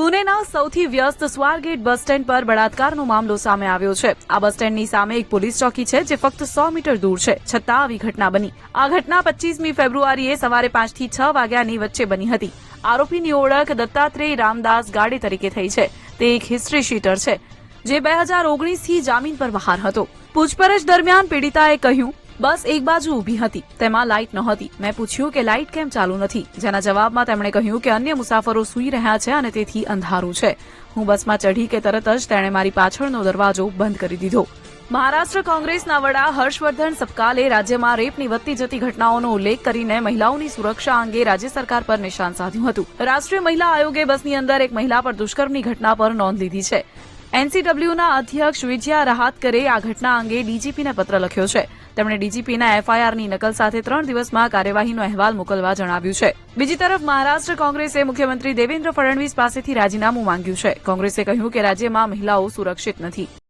પુણેના સૌથી વ્યસ્ત સ્વારગેટ bus stand પર બળાત્કારનો મામલો સામે આવ્યો છે। આ બસ સ્ટેન્ડની સામે એક પોલીસ ચોકી છે જે ફક્ત 100 મીટર દૂર છે, છતાં આવી ઘટના બની। આ ઘટના 25મી ફેબ્રુઆરીએ સવારે 5 થી 6 વાગ્યાની વચ્ચે બની હતી। આરોપીની ઓળખ દત્તાત્રેય રામદાસ ગાડે તરીકે થઈ છે। તે એક હિસ્ટ્રી શીટર છે જે 2019થી જામીન પર બહાર હતો। પૂછપરછ દરમિયાન પીડિતાએ કહ્યું, બસ એક બાજુ ઊભી હતી, તેમાં લાઇટ નહોતી। મેં પૂછ્યું કે લાઇટ કેમ ચાલુ નથી, જેના જવાબમાં તેમણે કહ્યું કે અન્ય મુસાફરો સૂઈ રહ્યા છે અને તેથી અંધારું છે। હું બસમાં ચઢી કે તરત જ તેણે મારી પાછળનો દરવાજો બંધ કરી દીધો। મહારાષ્ટ્ર કોંગ્રેસના વડા હર્ષવર્ધન સપકાલે રાજ્યમાં રેપની વધતી જતી ઘટનાઓનો ઉલ્લેખ કરીને મહિલાઓની સુરક્ષા અંગે રાજ્ય સરકાર પર નિશાન સાધ્યું હતું। રાષ્ટ્રીય મહિલા આયોગે બસની અંદર એક મહિલા પર દુષ્કર્મની ઘટના પર નોંધ લીધી છે। એનસીડબ્લ્યુના અધ્યક્ષ વિજયા રહાતકરે આ ઘટના અંગે ડીજીપીને પત્ર લખ્યો છે। તેમણે ડીજીપીના એફઆઈઆરની નકલ સાથે 3 દિવસમાં કાર્યવાહીનો અહેવાલ મોકલવા જણાવ્યું છે। બીજી તરફ મહારાષ્ટ્ર કોંગ્રેસે મુખ્યમંત્રી દેવેન્દ્ર ફડણવીસ પાસેથી રાજીનામું માંગ્યું છે। કોંગ્રેસે કહ્યું કે રાજ્યમાં મહિલાઓ સુરક્ષિત નથી।